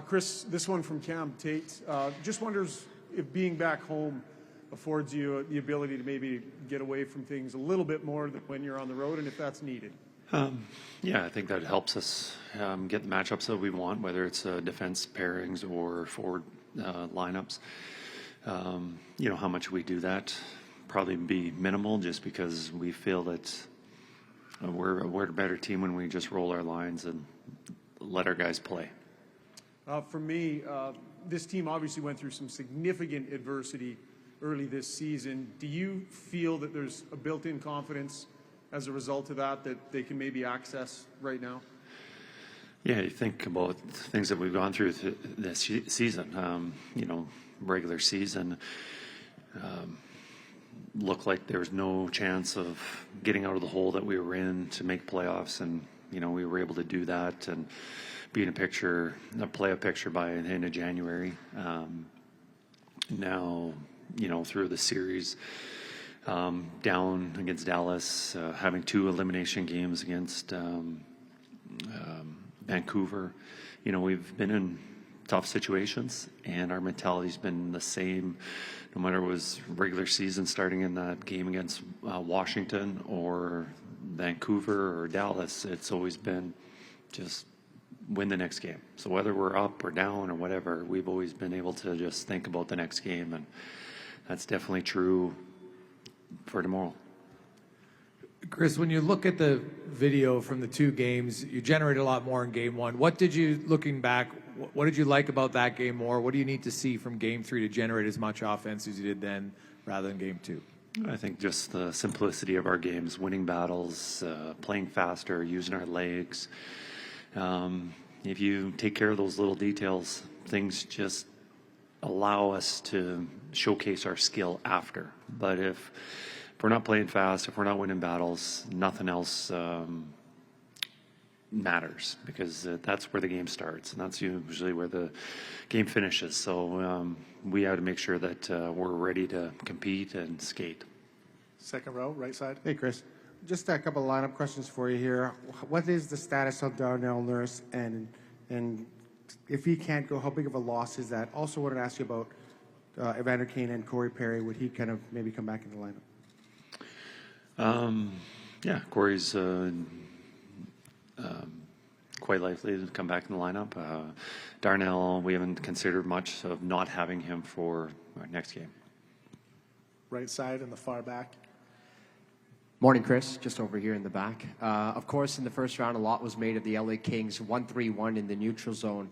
Kris, this one from Cam Tate. Just wonders if being back home affords you the ability to maybe get away from things a little bit more than when you're on the road, and if that's needed. Yeah, I think that helps us get the matchups that we want, whether it's defense pairings or forward lineups. How much we do that probably be minimal, just because we feel that we're a better team when we just roll our lines and let our guys play. For me, this team obviously went through some significant adversity early this season. Do you feel that there's a built-in confidence as a result of that they can maybe access right now? Yeah, you think about things that we've gone through this season. Regular season looked like there was no chance of getting out of the hole that we were in to make playoffs, and we were able to do that and be in a playoff picture by the end of January. Now, through the series, down against Dallas, having 2 elimination games against Vancouver. We've been in tough situations, and our mentality's been the same no matter it was regular season starting in that game against Washington or Vancouver or Dallas. It's always been just win the next game. So whether we're up or down or whatever, we've always been able to just think about the next game, and that's definitely true for tomorrow. Kris, when you look at the video from the 2 games, you generated a lot more in Game 1. What did you, looking back, what did you like about that game more? What do you need to see from Game 3 to generate as much offense as you did then rather than Game 2? I think just the simplicity of our games, winning battles, playing faster, using our legs. If you take care of those little details, things just allow us to showcase our skill after. But if we're not playing fast, if we're not winning battles, nothing else matters, because that's where the game starts, and that's usually where the game finishes. So we have to make sure that we're ready to compete and skate. Second row, right side. Hey, Kris. Just a couple of lineup questions for you here. What is the status of Darnell Nurse, and if he can't go, how big of a loss is that? Also wanted to ask you about Evander Kane and Corey Perry. Would he kind of maybe come back in the lineup? Yeah, Corey's quite likely to come back in the lineup. Darnell, we haven't considered much of not having him for our next game. Right side in the far back. Morning, Kris. Just over here in the back. Of course, in the first round, a lot was made of the LA Kings 1-3-1 in the neutral zone.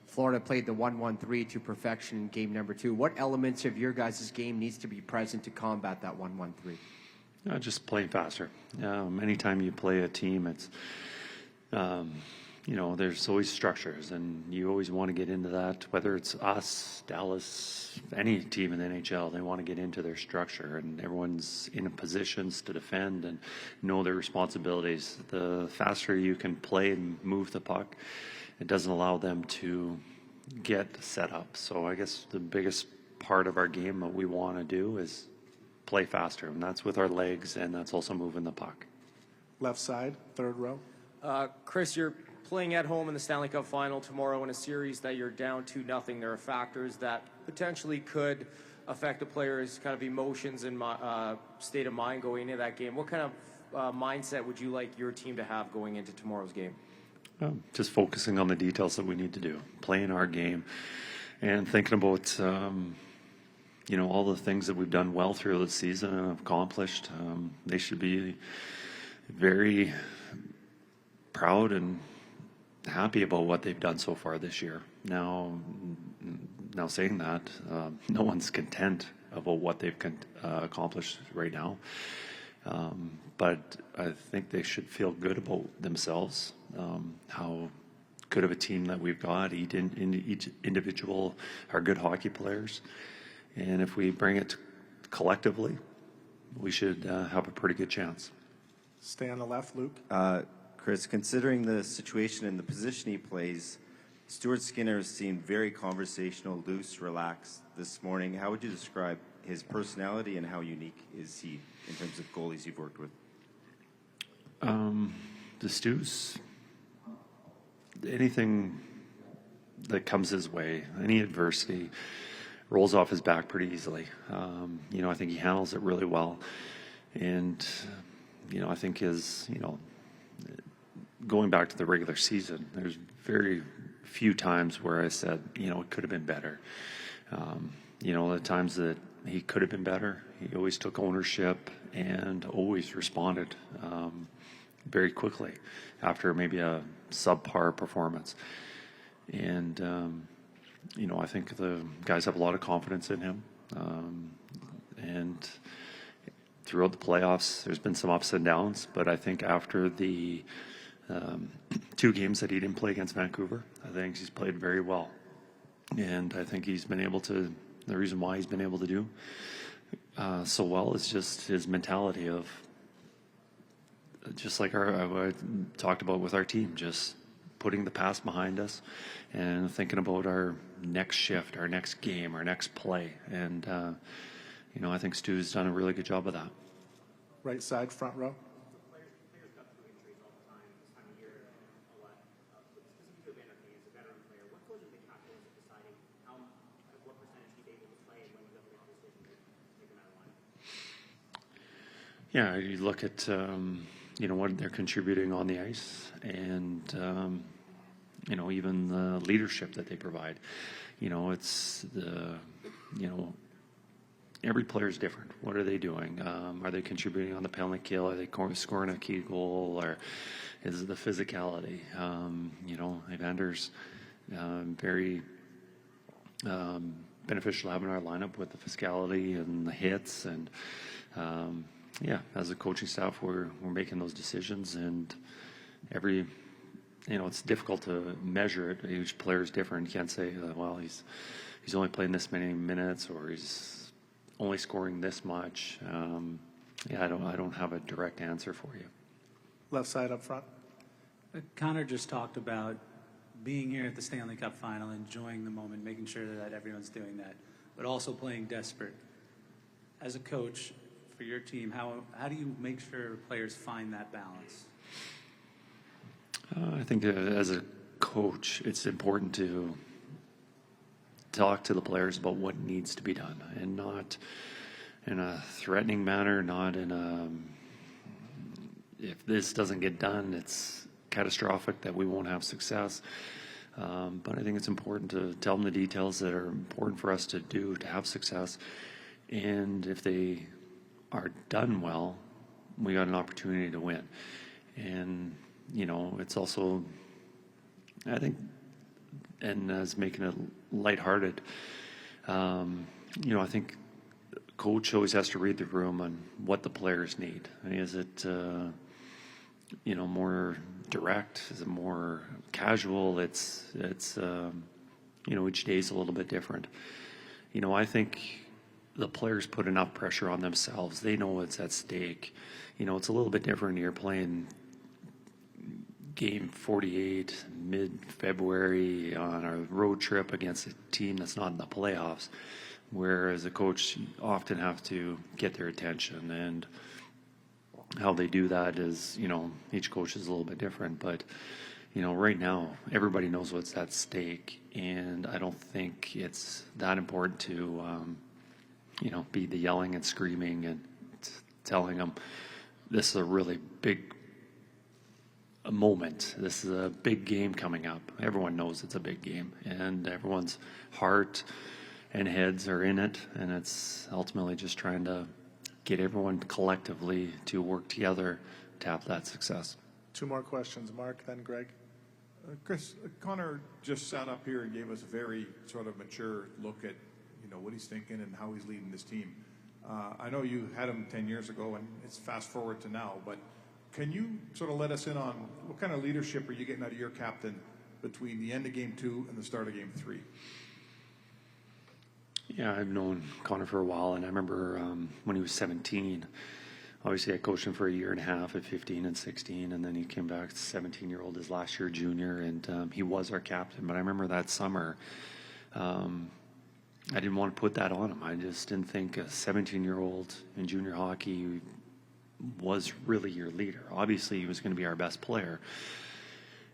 Florida played the 1-1-3 to perfection in game number 2. What elements of your guys' game needs to be present to combat that 1-1-3? Just playing faster. Anytime you play a team, it's there's always structures, and you always want to get into that. Whether it's us, Dallas, any team in the NHL, they want to get into their structure, and everyone's in positions to defend and know their responsibilities. The faster you can play and move the puck, it doesn't allow them to get set up. So I guess the biggest part of our game that we want to do is play faster, and that's with our legs, and that's also moving the puck. Left side, third row. Kris, you're playing at home in the Stanley Cup Final tomorrow in a series that you're down 2-0. There are factors that potentially could affect a player's kind of emotions and state of mind going into that game. What kind of mindset would you like your team to have going into tomorrow's game? Just focusing on the details that we need to do, playing our game, and thinking about all the things that we've done well through the season and accomplished. They should be very proud and happy about what they've done so far this year. Now saying that, no one's content about what they've accomplished right now. But I think they should feel good about themselves, how good of a team that we've got. Each individual are good hockey players. And if we bring it collectively, we should have a pretty good chance. Stay on the left, Luke. Kris, considering the situation and the position he plays, Stuart Skinner seemed very conversational, loose, relaxed this morning. How would you describe his personality, and how unique is he in terms of goalies you've worked with? The Stu's, anything that comes his way, any adversity, rolls off his back pretty easily. I think he handles it really well. And, I think going back to the regular season, there's very few times where I said, it could have been better. The times that he could have been better, he always took ownership and always responded very quickly after maybe a subpar performance. And, I think the guys have a lot of confidence in him. And throughout the playoffs, there's been some ups and downs, but I think after the 2 games that he didn't play against Vancouver, I think he's played very well. And I think he's been able to, the reason why he's been able to do so well is just his mentality of, just like I talked about with our team, just putting the past behind us and thinking about our next shift, our next game, our next play. And, I think Stu's done a really good job of that. Right side, front row. Yeah, you look at, what they're contributing on the ice and, even the leadership that they provide. It's every player is different. What are they doing? Are they contributing on the penalty kill? Are they scoring a key goal? Or is it the physicality? Evander's very beneficial having our lineup with the physicality and the hits. And, as a coaching staff, we're making those decisions. And it's difficult to measure it. Each player is different. You can't say, he's only playing this many minutes or he's only scoring this much. I don't have a direct answer for you. Left side up front. Connor just talked about being here at the Stanley Cup Final, enjoying the moment, making sure that everyone's doing that, but also playing desperate. As a coach for your team, how do you make sure players find that balance? I think as a coach, it's important to talk to the players about what needs to be done, and not in a threatening manner, not in if this doesn't get done, it's catastrophic that we won't have success. But I think it's important to tell them the details that are important for us to do to have success. And if they are done well, we got an opportunity to win. And, it's also, I think, and as making it lighthearted, I think coach always has to read the room on what the players need. Is it, more direct? Is it more casual? It's each day is a little bit different. I think the players put enough pressure on themselves. They know what's at stake. It's a little bit different. You're playing game 48 mid-February on a road trip against a team that's not in the playoffs, where as a coach you often have to get their attention. And how they do that is, each coach is a little bit different. But, right now everybody knows what's at stake. And I don't think it's that important to, be the yelling and screaming and telling them this is a really big moment. This is a big game coming up. Everyone knows it's a big game, and everyone's heart and heads are in it, and it's ultimately just trying to get everyone collectively to work together to have that success. 2 more questions. Mark, then Greg. Kris, Connor just sat up here and gave us a very sort of mature look at what he's thinking and how he's leading this team. I know you had him 10 years ago, and it's fast forward to now, but can you sort of let us in on what kind of leadership are you getting out of your captain between the end of Game 2 and the start of Game 3? Yeah, I've known Connor for a while, and I remember when he was 17, obviously I coached him for a year and a half at 15 and 16, and then he came back 17-year-old his last year junior, and he was our captain. But I remember that summer, I didn't want to put that on him. I just didn't think a 17-year-old in junior hockey was really your leader. Obviously, he was going to be our best player.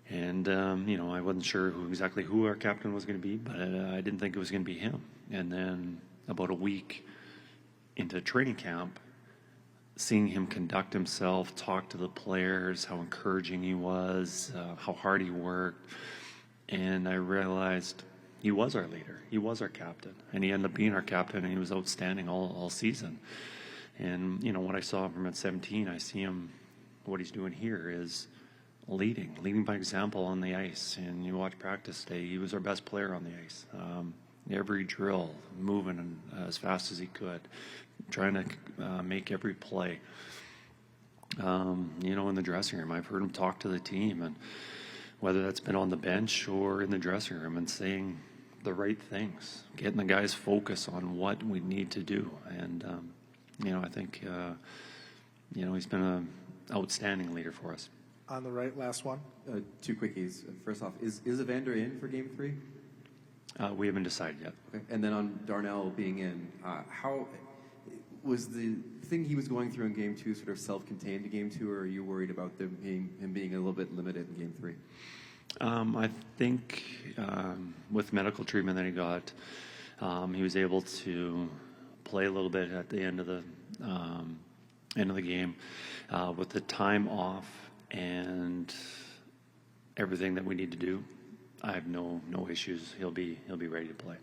And, I wasn't sure exactly who our captain was going to be, but I didn't think it was going to be him. And then about a week into training camp, seeing him conduct himself, talk to the players, how encouraging he was, how hard he worked. And I realized he was our leader. He was our captain. And he ended up being our captain, and he was outstanding all season. And, what I saw from at 17, I see him, what he's doing here is leading by example on the ice. And you watch practice today, he was our best player on the ice. Every drill, moving as fast as he could, trying to make every play. In the dressing room, I've heard him talk to the team, and whether that's been on the bench or in the dressing room, and saying the right things, getting the guys focus on what we need to do. And, I think, he's been an outstanding leader for us. On the right, last one. Two quickies. First off, is Evander in for Game 3? We haven't decided yet. Okay. And then on Darnell being in, how was the thing he was going through in Game 2 sort of self-contained to Game 2, or are you worried about him being a little bit limited in Game 3? I think with medical treatment that he got, he was able to play a little bit at the end of the game. With the time off and everything that we need to do, I have no issues. He'll be ready to play.